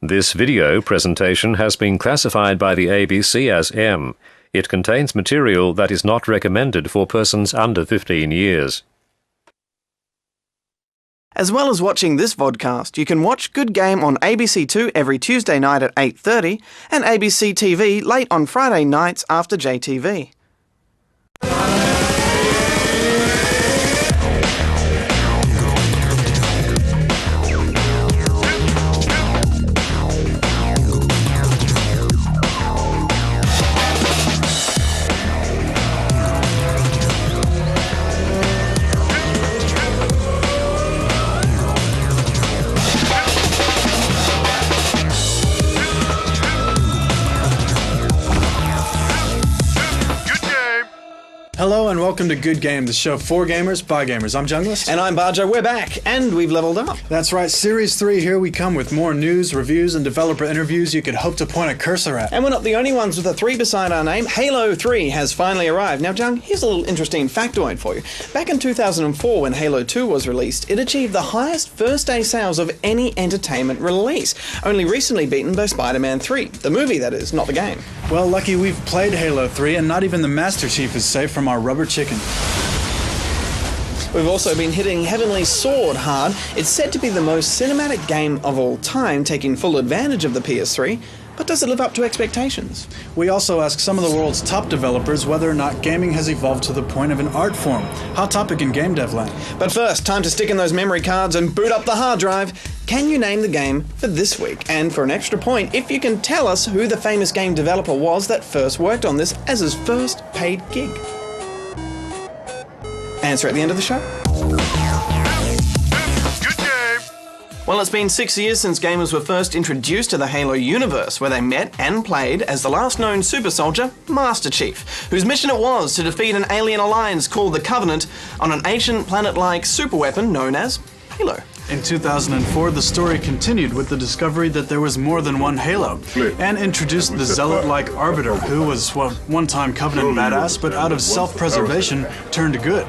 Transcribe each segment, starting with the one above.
This video presentation has been classified by the ABC as M. It contains material that is not recommended for persons under 15 years. As well as watching this vodcast, you can watch Good Game on ABC2 every Tuesday night at 8:30 and ABC TV late on Friday nights after JTV. Hello and welcome to Good Game, the show for gamers, by gamers. I'm Junglist. And I'm Barjo. We're back, and we've leveled up. That's right, Series 3, here we come with more news, reviews, and developer interviews you could hope to point a cursor at. And we're not the only ones with a 3 beside our name. Halo 3 has finally arrived. Now, Jung, here's a little interesting factoid for you. Back in 2004, when Halo 2 was released, it achieved the highest first-day sales of any entertainment release, only recently beaten by Spider-Man 3. The movie, that is, not the game. Well, lucky we've played Halo 3, and not even the Master Chief is safe from our rubber chicken. We've also been hitting Heavenly Sword hard. It's said to be the most cinematic game of all time, taking full advantage of the PS3, but does it live up to expectations? We also ask some of the world's top developers whether or not gaming has evolved to the point of an art form. Hot topic in game dev land. But first, time to stick in those memory cards and boot up the hard drive. Can you name the game for this week? And for an extra point, if you can tell us who the famous game developer was that first worked on this as his first paid gig. Answer at the end of the show. Good game! Well, it's been 6 years since gamers were first introduced to the Halo universe, where they met and played as the last known super soldier, Master Chief, whose mission it was to defeat an alien alliance called the Covenant on an ancient planet-like superweapon known as Halo. In 2004, the story continued with the discovery that there was more than one Halo, and introduced the Zealot-like Arbiter, who was, well, one-time Covenant badass, but out of self-preservation, turned good.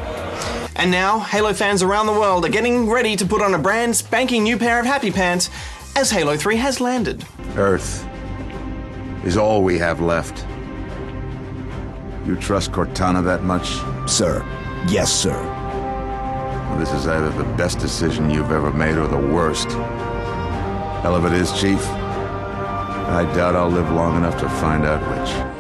And now, Halo fans around the world are getting ready to put on a brand spanking new pair of happy pants as Halo 3 has landed. Earth is all we have left. You trust Cortana that much? Sir. Yes, sir. This is either the best decision you've ever made or the worst. Hell of it is, Chief. I doubt I'll live long enough to find out which.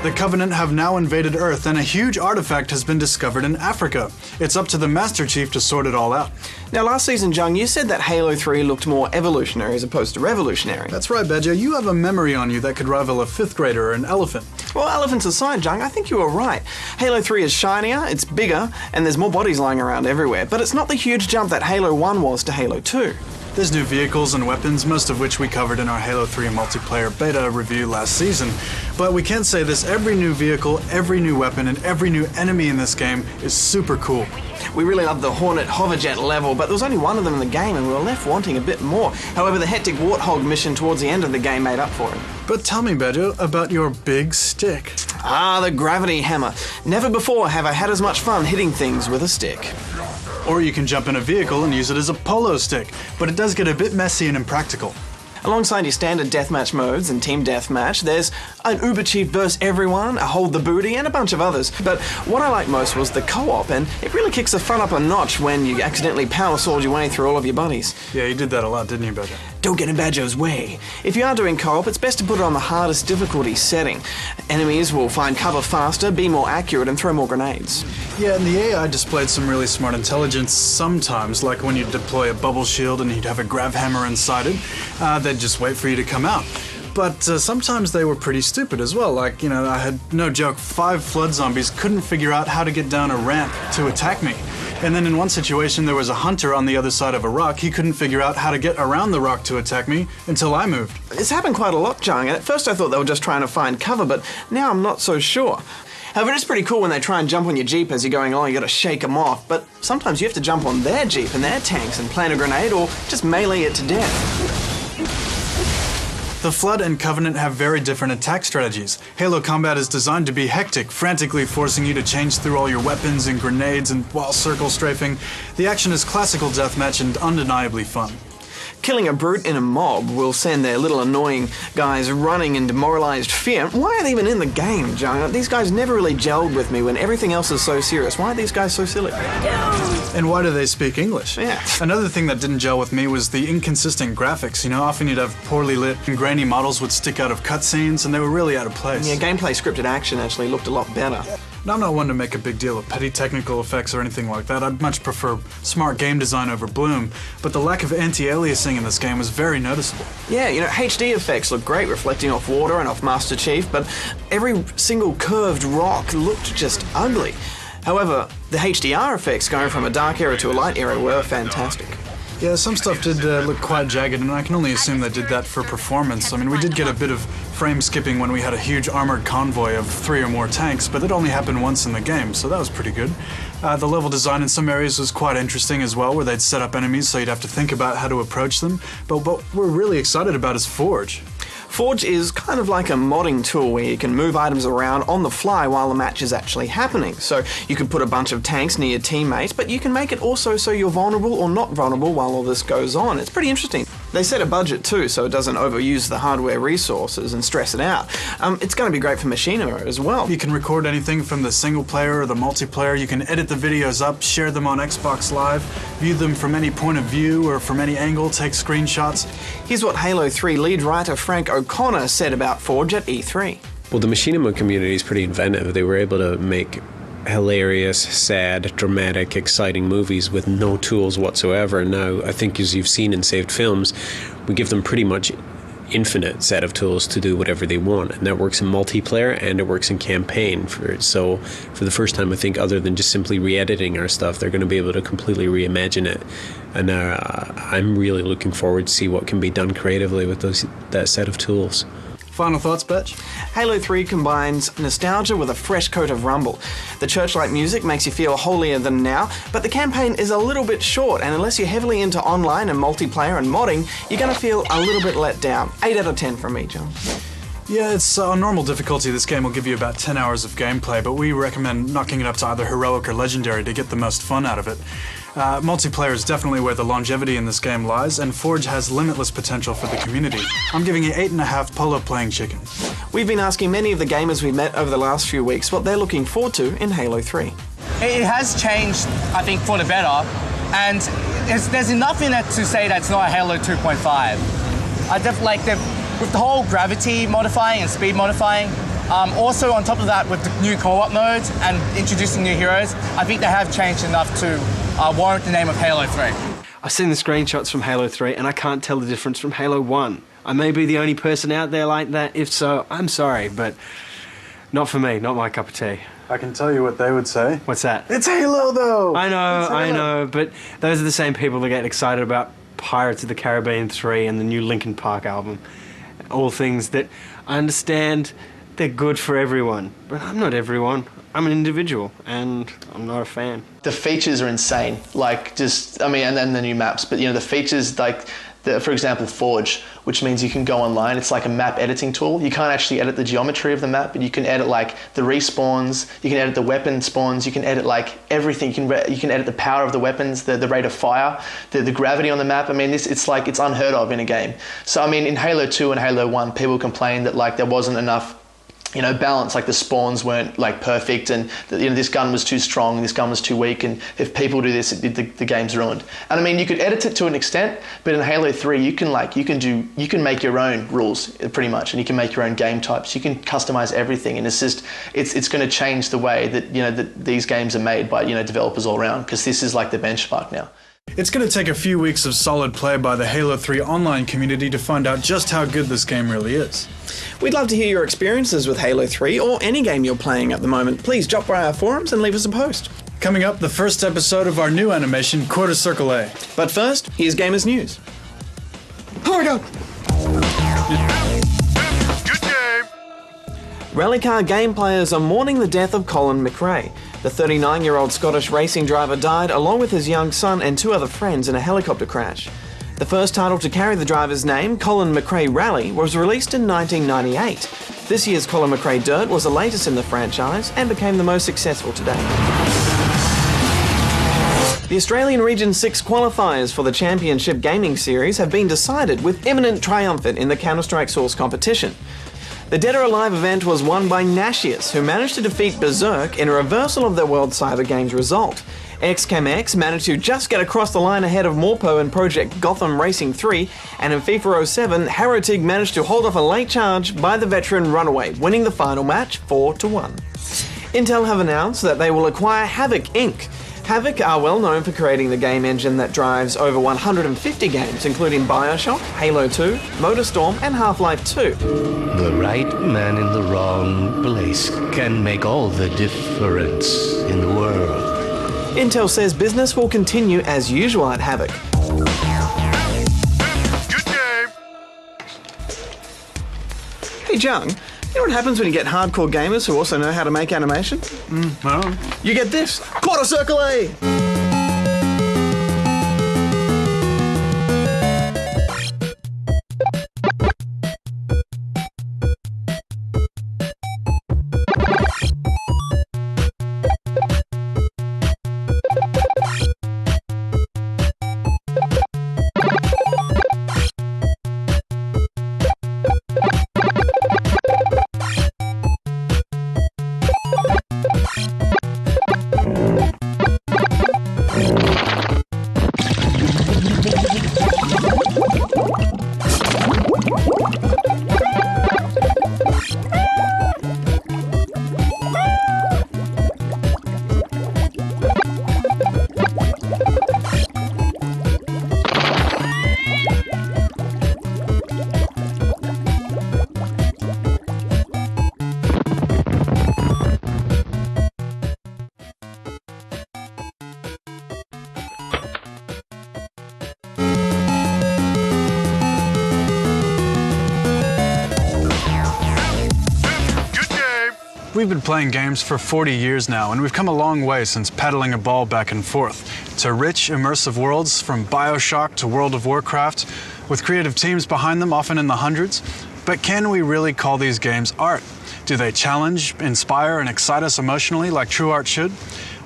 The Covenant have now invaded Earth, and a huge artifact has been discovered in Africa. It's up to the Master Chief to sort it all out. Now, last season, Jung, you said that Halo 3 looked more evolutionary as opposed to revolutionary. That's right, Badger. You have a memory on you that could rival a 5th grader or an elephant. Well, elephants aside, Jung, I think you were right. Halo 3 is shinier, it's bigger, and there's more bodies lying around everywhere. But it's not the huge jump that Halo 1 was to Halo 2. There's new vehicles and weapons, most of which we covered in our Halo 3 multiplayer beta review last season. But we can say this, every new vehicle, every new weapon, and every new enemy in this game is super cool. We really loved the Hornet hoverjet level, but there was only one of them in the game and we were left wanting a bit more. However, the hectic Warthog mission towards the end of the game made up for it. But tell me, Badger, about your big stick. Ah, the gravity hammer. Never before have I had as much fun hitting things with a stick. Or you can jump in a vehicle and use it as a polo stick, but it does get a bit messy and impractical. Alongside your standard deathmatch modes and team deathmatch, there's an Uber Chief vs everyone, a Hold the Booty, and a bunch of others. But what I liked most was the co-op, and it really kicks the fun up a notch when you accidentally power sword your way through all of your buddies. Yeah, you did that a lot, didn't you, Badger? Don't get in Badger's way. If you are doing co-op, it's best to put it on the hardest difficulty setting. Enemies will find cover faster, be more accurate, and throw more grenades. Yeah, and the AI displayed some really smart intelligence sometimes, like when you deploy a bubble shield and you'd have a grav hammer inside it, they'd just wait for you to come out. But sometimes they were pretty stupid as well, like, I had, no joke, 5 flood zombies couldn't figure out how to get down a ramp to attack me. And then in one situation there was a hunter on the other side of a rock. He couldn't figure out how to get around the rock to attack me until I moved. It's happened quite a lot, Jung, and at first I thought they were just trying to find cover, but now I'm not so sure. However, it's pretty cool when they try and jump on your Jeep as you're going along, you gotta shake them off, but sometimes you have to jump on their Jeep and their tanks and plant a grenade or just melee it to death. The Flood and Covenant have very different attack strategies. Halo combat is designed to be hectic, frantically forcing you to change through all your weapons and grenades and while circle strafing. The action is classical deathmatch and undeniably fun. Killing a brute in a mob will send their little annoying guys running in demoralized fear. Why are they even in the game, Joe? These guys never really gelled with me when everything else is so serious. Why are these guys so silly? And why do they speak English? Yeah. Another thing that didn't gel with me was the inconsistent graphics. You know, often you'd have poorly lit and grainy models would stick out of cutscenes and they were really out of place. Yeah, gameplay scripted action actually looked a lot better. Now, I'm not one to make a big deal of petty technical effects or anything like that. I'd much prefer smart game design over bloom, but the lack of anti-aliasing in this game was very noticeable. Yeah, you know, HD effects look great, reflecting off water and off Master Chief, but every single curved rock looked just ugly. However, the HDR effects going from a dark era to a light era were fantastic. Yeah, some stuff did look quite jagged, and I can only assume they did that for performance. I mean, we did get a bit of frame skipping when we had a huge armored convoy of 3 or more tanks, but it only happened once in the game, so that was pretty good. The level design in some areas was quite interesting as well, where they'd set up enemies so you'd have to think about how to approach them. But what we're really excited about is Forge. Forge is kind of like a modding tool where you can move items around on the fly while the match is actually happening. So you can put a bunch of tanks near your teammates, but you can make it also so you're vulnerable or not vulnerable while all this goes on. It's pretty interesting. They set a budget too, so it doesn't overuse the hardware resources and stress it out. It's going to be great for machinima as well. You can record anything from the single player or the multiplayer. You can edit the videos up, share them on Xbox Live, view them from any point of view or from any angle, take screenshots. Here's what Halo 3 lead writer Frank O'Connor said about Forge at E3. Well, the machinima community is pretty inventive. They were able to make hilarious, sad, dramatic, exciting movies with no tools whatsoever. And now, I think as you've seen in Saved Films, we give them pretty much infinite set of tools to do whatever they want, and that works in multiplayer and it works in campaign. So for the first time, I think, other than just simply re-editing our stuff, they're going to be able to completely reimagine it. And I'm really looking forward to see what can be done creatively with that set of tools. Final thoughts, Betch? Halo 3 combines nostalgia with a fresh coat of rumble. The church-like music makes you feel holier than now, but the campaign is a little bit short, and unless you're heavily into online and multiplayer and modding, you're going to feel a little bit let down. 8 out of 10 from me, John. Yeah, it's on normal difficulty. This game will give you about 10 hours of gameplay, but we recommend knocking it up to either heroic or legendary to get the most fun out of it. Multiplayer is definitely where the longevity in this game lies, and Forge has limitless potential for the community. I'm giving it 8.5 polo playing chickens. We've been asking many of the gamers we've met over the last few weeks what they're looking forward to in Halo 3. It has changed, I think, for the better, and there's enough in it to say that it's not a Halo 2.5. I definitely like with the whole gravity modifying and speed modifying. Also, on top of that, with the new co-op modes and introducing new heroes, I think they have changed enough to warrant the name of Halo 3. I've seen the screenshots from Halo 3 and I can't tell the difference from Halo 1. I may be the only person out there like that. If so, I'm sorry, but not for me, not my cup of tea. I can tell you what they would say. What's that? It's Halo, though! I know, but those are the same people that get excited about Pirates of the Caribbean 3 and the new Linkin Park album. All things that I understand they're good for everyone, but I'm not everyone. I'm an individual, and I'm not a fan. The features are insane, and then the new maps, but the features for example, Forge, which means you can go online. It's like a map editing tool. You can't actually edit the geometry of the map, but you can edit the respawns, you can edit the weapon spawns, you can edit everything. You can edit the power of the weapons, the rate of fire, the gravity on the map. I mean, it's unheard of in a game. So I mean, in Halo 2 and Halo 1, people complained that there wasn't enough balance, the spawns weren't perfect, and this gun was too strong, this gun was too weak, and if people do this, the game's ruined. And I mean, you could edit it to an extent, but in Halo 3, you can make your own rules pretty much, and you can make your own game types. You can customize everything, and it's going to change the way that that these games are made by developers all around, because this is the benchmark now. It's going to take a few weeks of solid play by the Halo 3 online community to find out just how good this game really is. We'd love to hear your experiences with Halo 3 or any game you're playing at the moment. Please drop by our forums and leave us a post. Coming up, the first episode of our new animation, Quarter Circle A. But first, here's Gamers News. Oh my god! Good game! Rally car game players are mourning the death of Colin McRae. The 39-year-old Scottish racing driver died along with his young son and 2 other friends in a helicopter crash. The first title to carry the driver's name, Colin McRae Rally, was released in 1998. This year's Colin McRae Dirt was the latest in the franchise and became the most successful to date. The Australian Region 6 qualifiers for the Championship Gaming Series have been decided with imminent triumphant in the Counter-Strike Source competition. The Dead or Alive event was won by Nashius, who managed to defeat Berserk in a reversal of their World Cyber Games result. XChemX managed to just get across the line ahead of Morpo in Project Gotham Racing 3, and in FIFA 07, Harotig managed to hold off a late charge by the veteran Runaway, winning the final match 4-1. Intel have announced that they will acquire Havoc Inc. Havoc are well known for creating the game engine that drives over 150 games, including BioShock, Halo 2, MotorStorm, and Half-Life 2. The right man in the wrong place can make all the difference in the world. Intel says business will continue as usual at Havoc. Good game. Hey Jung, you know what happens when you get hardcore gamers who also know how to make animation? No. You get this. Quarter circle A! We've been playing games for 40 years now, and we've come a long way since paddling a ball back and forth to rich, immersive worlds from BioShock to World of Warcraft, with creative teams behind them, often in the hundreds. But can we really call these games art? Do they challenge, inspire, and excite us emotionally like true art should?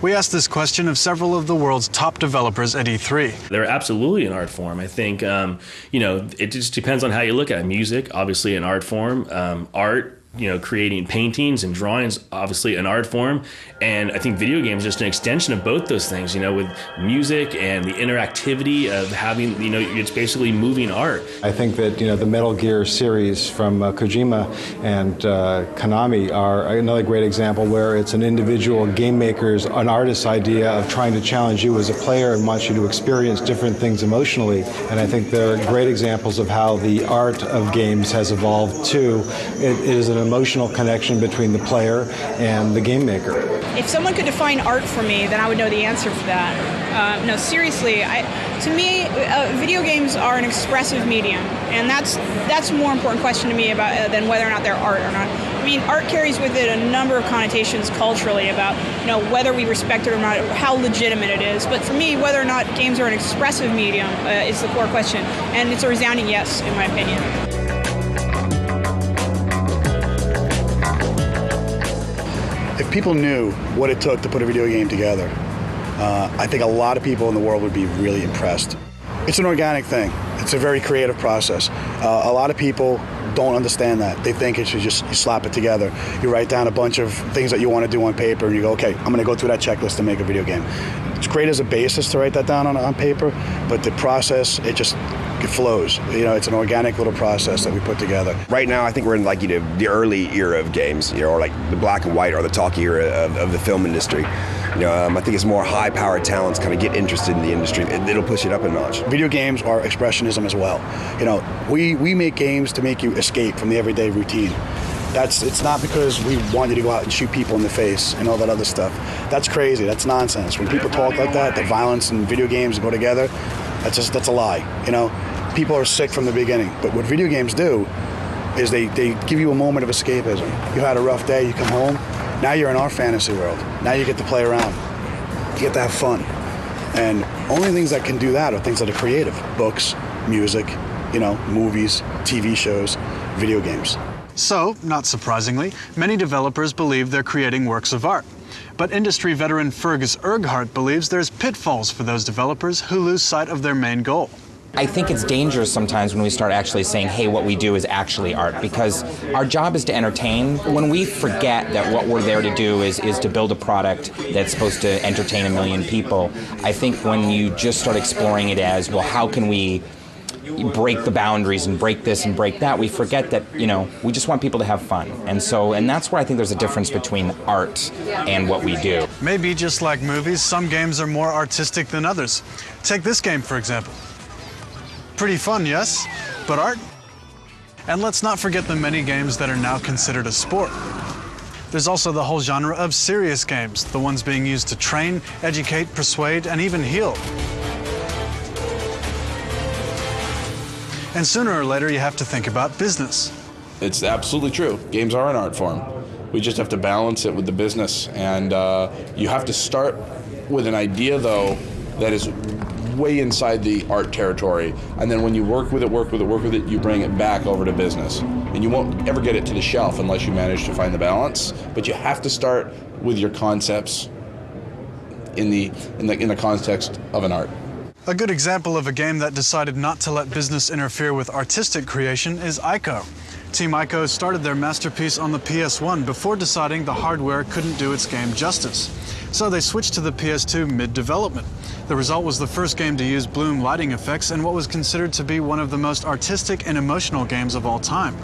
We asked this question of several of the world's top developers at E3. They're absolutely an art form. I think, it just depends on how you look at it. Music, obviously an art form. Art, creating paintings and drawings, obviously an art form. And I think video games are just an extension of both those things, with music and the interactivity of having, it's basically moving art. I think that, the Metal Gear series from Kojima and Konami are another great example where it's an individual game maker's, an artist's idea of trying to challenge you as a player and wants you to experience different things emotionally. And I think they're great examples of how the art of games has evolved too. It is an emotional connection between the player and the game maker. If someone could define art for me, then I would know the answer for that. No, seriously, to me, video games are an expressive medium, and that's a more important question to me about than whether or not they're art or not. I mean, art carries with it a number of connotations culturally about whether we respect it or not, how legitimate it is. But for me, whether or not games are an expressive medium is the core question, and it's a resounding yes, in my opinion. If people knew what it took to put a video game together, I think a lot of people in the world would be really impressed. It's an organic thing. It's a very creative process. A lot of people don't understand that. They think it's just you slap it together. You write down a bunch of things that you want to do on paper and you go, okay, I'm going to go through that checklist to make a video game. It's great as a basis to write that down on paper, but the process, it flows. It's an organic little process that we put together. Right now, I think we're in the early era of games, or like the black and white or the talkie era of the film industry. I think it's more high-powered talents kind of get interested in the industry. It'll push it up a notch. Video games are expressionism as well. We make games to make you escape from the everyday routine. It's not because we want you to go out and shoot people in the face and all that other stuff. That's crazy. That's nonsense. When people talk like that violence and video games go together, that's a lie. People are sick from the beginning. But what video games do is they give you a moment of escapism. You had a rough day, you come home, now you're in our fantasy world. Now you get to play around. You get to have fun. And only things that can do that are things that are creative. Books, music, movies, TV shows, video games. So, not surprisingly, many developers believe they're creating works of art. But industry veteran Fergus Erghardt believes there's pitfalls for those developers who lose sight of their main goal. I think it's dangerous sometimes when we start actually saying, hey, what we do is actually art, because our job is to entertain. When we forget that what we're there to do is to build a product that's supposed to entertain 1 million people, I think when you just start exploring it as, well, how can we break the boundaries and break this and break that, we forget that, we just want people to have fun. And that's where I think there's a difference between art and what we do. Maybe just like movies, some games are more artistic than others. Take this game, for example. Pretty fun, yes? But art? And let's not forget the many games that are now considered a sport. There's also the whole genre of serious games, the ones being used to train, educate, persuade, and even heal. And sooner or later, you have to think about business. It's absolutely true. Games are an art form. We just have to balance it with the business. And you have to start with an idea, though, that is way inside the art territory. And then when you work with it, you bring it back over to business. And you won't ever get it to the shelf unless you manage to find the balance. But you have to start with your concepts in the context of an art. A good example of a game that decided not to let business interfere with artistic creation is Ico. Team Ico started their masterpiece on the PS1 before deciding the hardware couldn't do its game justice. So they switched to the PS2 mid-development. The result was the first game to use bloom lighting effects in what was considered to be one of the most artistic and emotional games of all time.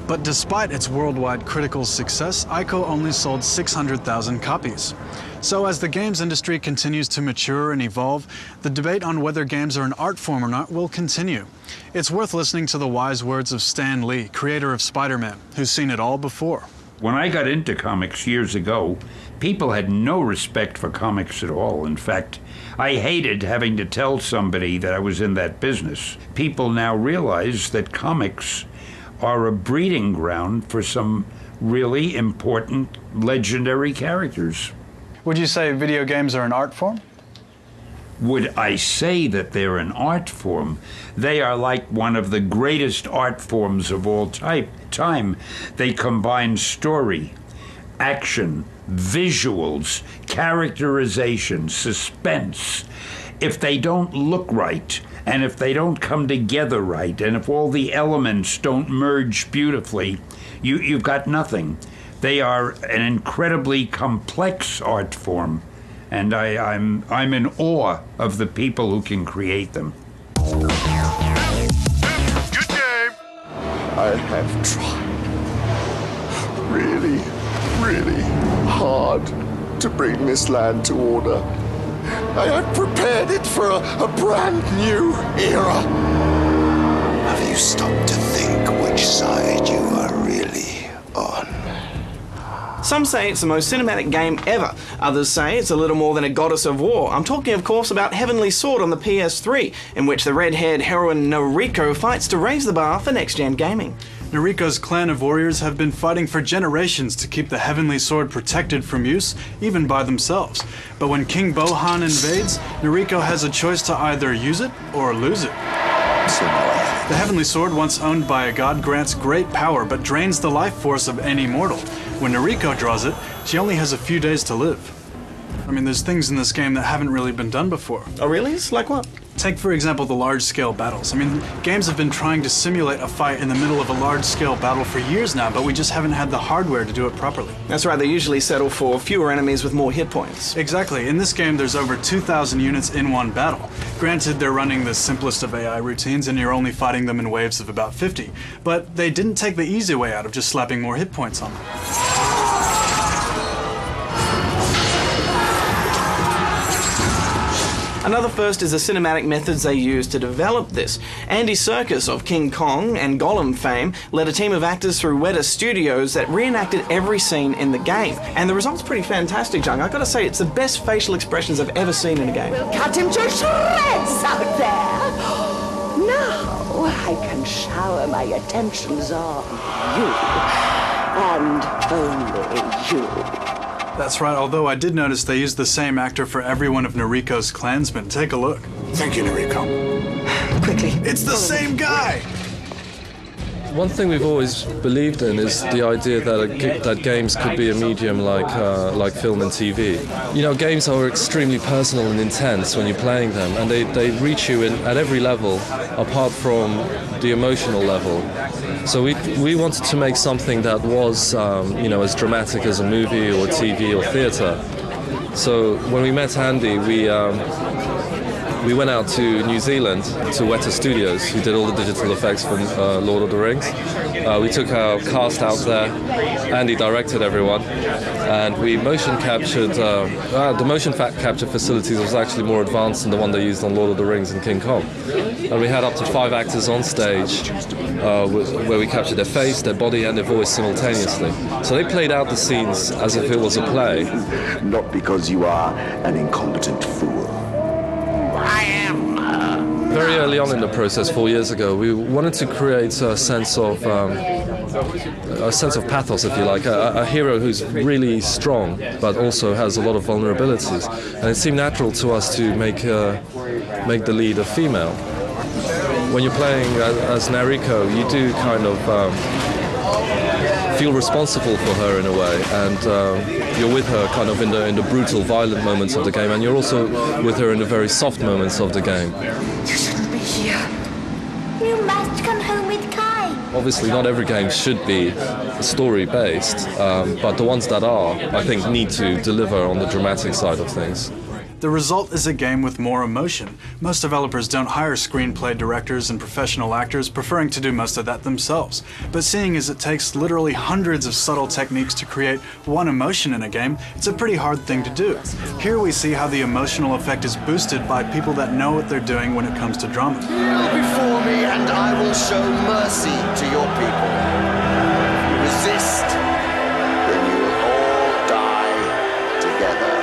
But despite its worldwide critical success, Ico only sold 600,000 copies. So as the games industry continues to mature and evolve, the debate on whether games are an art form or not will continue. It's worth listening to the wise words of Stan Lee, creator of Spider-Man, who's seen it all before. When I got into comics years ago, people had no respect for comics at all. In fact, I hated having to tell somebody that I was in that business. People now realize that comics are a breeding ground for some really important, legendary characters. Would you say video games are an art form? Would I say that they're an art form? They are like one of the greatest art forms of all time. They combine story, action, visuals, characterization, suspense. If they don't look right, and if they don't come together right, and if all the elements don't merge beautifully, you've got nothing. They are an incredibly complex art form, and I'm in awe of the people who can create them. Good game! I have tried really, really hard to bring this land to order. I have prepared it for a brand new era. Have you stopped to think which side you are really on? Some say it's the most cinematic game ever. Others say it's a little more than a goddess of war. I'm talking, of course, about Heavenly Sword on the PS3, in which the red-haired heroine Noriko fights to raise the bar for next-gen gaming. Noriko's clan of warriors have been fighting for generations to keep the Heavenly Sword protected from use, even by themselves. But when King Bohan invades, Noriko has a choice to either use it or lose it. The Heavenly Sword, once owned by a god, grants great power, but drains the life force of any mortal. When Noriko draws it, she only has a few days to live. I mean, there's things in this game that haven't really been done before. Oh, really? It's like what? Take, for example, the large-scale battles. I mean, games have been trying to simulate a fight in the middle of a large-scale battle for years now, but we just haven't had the hardware to do it properly. That's right, they usually settle for fewer enemies with more hit points. Exactly. In this game, there's over 2,000 units in one battle. Granted, they're running the simplest of AI routines, and you're only fighting them in waves of about 50. But they didn't take the easy way out of just slapping more hit points on them. Another first is the cinematic methods they used to develop this. Andy Serkis of King Kong and Gollum fame led a team of actors through Weta Studios that reenacted every scene in the game. And the result's pretty fantastic, Jung. I've got to say, it's the best facial expressions I've ever seen in a game. We'll cut him to shreds out there. Now I can shower my attentions on you, and only you. That's right, although I did notice they used the same actor for every one of Noriko's clansmen. Take a look. Thank you, Noriko. quickly. It's the same guy! One thing we've always believed in is the idea that games could be a medium like film and TV. You know, games are extremely personal and intense when you're playing them, and they reach you at every level, apart from the emotional level. So we wanted to make something that was, you know, as dramatic as a movie or TV or theatre. So when we met Andy, we went out to New Zealand, to Weta Studios, who did all the digital effects from Lord of the Rings. We took our cast out there. Andy directed everyone, and we motion captured. The motion capture facilities was actually more advanced than the one they used on Lord of the Rings and King Kong. And we had up to 5 actors on stage, where we captured their face, their body, and their voice simultaneously. So they played out the scenes as if it was a play. Not because you are an incompetent fool. I am. Very early on in the process, 4 years ago, we wanted to create a sense of pathos, if you like, a hero who's really strong, but also has a lot of vulnerabilities. And it seemed natural to us to make the lead a female. When you're playing as Nariko, you do kind of feel responsible for her in a way, and you're with her kind of in the brutal, violent moments of the game, and you're also with her in the very soft moments of the game. You shouldn't be here. You must come home with Kai. Obviously, not every game should be story-based, but the ones that are, I think, need to deliver on the dramatic side of things. The result is a game with more emotion. Most developers don't hire screenplay directors and professional actors, preferring to do most of that themselves. But seeing as it takes literally hundreds of subtle techniques to create one emotion in a game, it's a pretty hard thing to do. Here we see how the emotional effect is boosted by people that know what they're doing when it comes to drama. Kneel before me and I will show mercy to your people. If you resist, then you will all die together.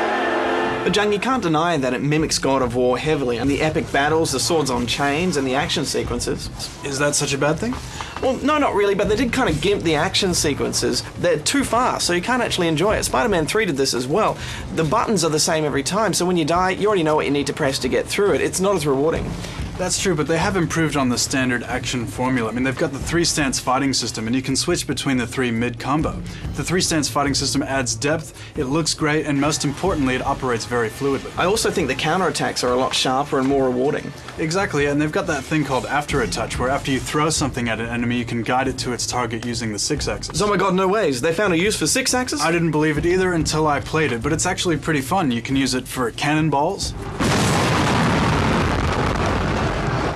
But Jung, you can't deny that it mimics God of War heavily, and the epic battles, the swords on chains, and the action sequences. Is that such a bad thing? Well, no, not really, but they did kind of gimp the action sequences. They're too fast, so you can't actually enjoy it. Spider-Man 3 did this as well. The buttons are the same every time, so when you die, you already know what you need to press to get through it. It's not as rewarding. That's true, but they have improved on the standard action formula. I mean, they've got the 3-stance fighting system, and you can switch between the 3 mid-combo. The 3-stance fighting system adds depth, it looks great, and most importantly, it operates very fluidly. I also think the counterattacks are a lot sharper and more rewarding. Exactly, and they've got that thing called after a touch, where after you throw something at an enemy, you can guide it to its target using the 6-axis. Oh my god, no ways. They found a use for 6-axis? I didn't believe it either until I played it, but it's actually pretty fun. You can use it for cannonballs,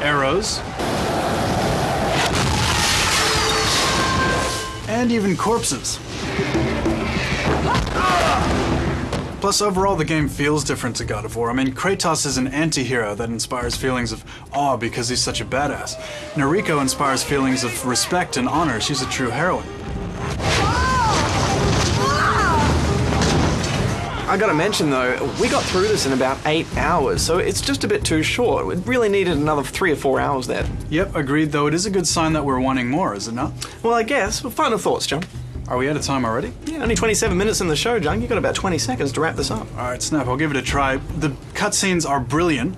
arrows, and even corpses. Plus, overall, the game feels different to God of War. I mean, Kratos is an anti-hero that inspires feelings of awe because he's such a badass. Nariko inspires feelings of respect and honor. She's a true heroine. I gotta mention though, we got through this in about 8 hours, so it's just a bit too short. We really needed another 3 or 4 hours there. Yep, agreed, though it is a good sign that we're wanting more, is it not? Well, I guess. Well, final thoughts, John. Are we out of time already? Yeah, only 27 minutes in the show, John. You've got about 20 seconds to wrap this up. Alright, Snap, I'll give it a try. The cutscenes are brilliant.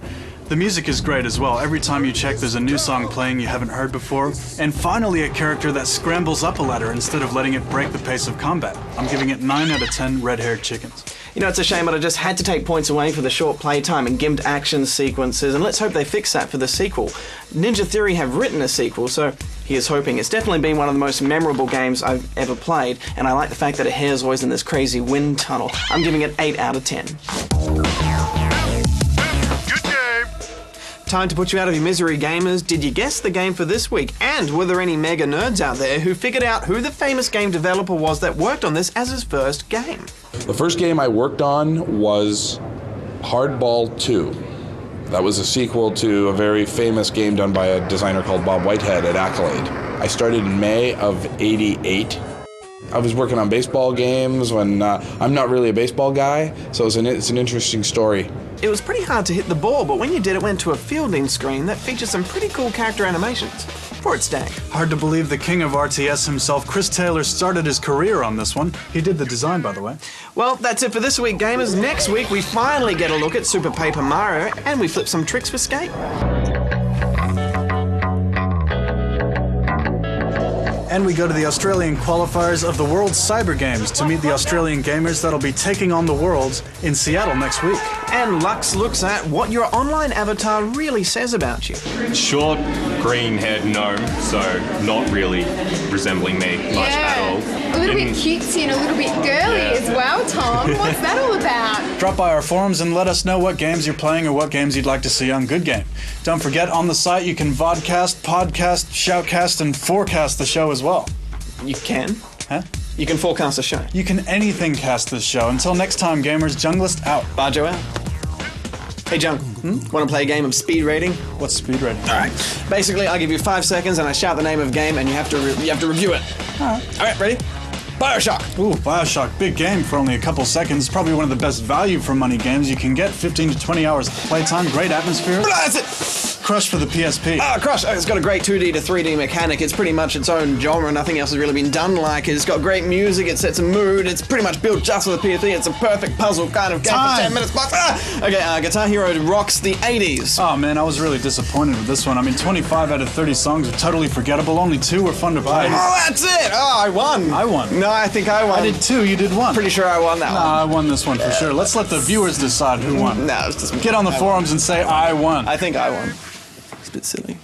The music is great as well. Every time you check, there's a new song playing you haven't heard before. And finally, a character that scrambles up a ladder instead of letting it break the pace of combat. I'm giving it 9 out of 10 red-haired chickens. You know, it's a shame, but I just had to take points away for the short playtime and gimped action sequences, and let's hope they fix that for the sequel. Ninja Theory have written a sequel, so here's hoping. It's definitely been one of the most memorable games I've ever played, and I like the fact that it hair's always in this crazy wind tunnel. I'm giving it 8 out of 10. Time to put you out of your misery, gamers. Did you guess the game for this week? And were there any mega nerds out there who figured out who the famous game developer was that worked on this as his first game? The first game I worked on was Hardball 2. That was a sequel to a very famous game done by a designer called Bob Whitehead at Accolade. I started in May of '88. I was working on baseball games when I'm not really a baseball guy, so it's an interesting story. It was pretty hard to hit the ball, but when you did, it went to a fielding screen that featured some pretty cool character animations for its day. Hard to believe the king of RTS himself, Chris Taylor, started his career on this one. He did the design, by the way. Well, that's it for this week, gamers. Next week, we finally get a look at Super Paper Mario, and we flip some tricks for Skate. And we go to the Australian qualifiers of the World Cyber Games to meet the Australian gamers that'll be taking on the world in Seattle next week. And Lux looks at what your online avatar really says about you. Short, green-haired gnome, so not really resembling me much at all. A little bit cutesy and a little bit girly as well, Tom. What's that all about? Drop by our forums and let us know what games you're playing or what games you'd like to see on Good Game. Don't forget, on the site you can vodcast, podcast, shoutcast, and forecast the show as well. You can? Huh? You can forecast a show. You can anything cast this show. Until next time, gamers, Junglist out. Barjo out. Hey, Jung, want to play a game of speed rating? What's speed rating? All right. Basically, I give you 5 seconds and I shout the name of game and you have to review it. All right, ready? Bioshock. Ooh, Bioshock. Big game for only a couple seconds. Probably one of the best value for money games you can get. 15 to 20 hours of playtime. Great atmosphere. That's it. Crush for the PSP. Crush. It's got a great 2D to 3D mechanic. It's pretty much its own genre. Nothing else has really been done like it. It's got great music. It sets a mood. It's pretty much built just for the PSP. It's a perfect puzzle kind of game for 10 minutes. Okay, Guitar Hero rocks the 80s. Oh man, I was really disappointed with this one. I mean, 25 out of 30 songs are totally forgettable. Only 2 were fun to play. Oh, that's it. Oh, I won. I won. No, I think I won. I did 2. You did 1. Pretty sure I won that one. I won this one for sure. Let's let the viewers decide who won. No, it's just get on the forums and say I won. I think I won. It's a bit silly.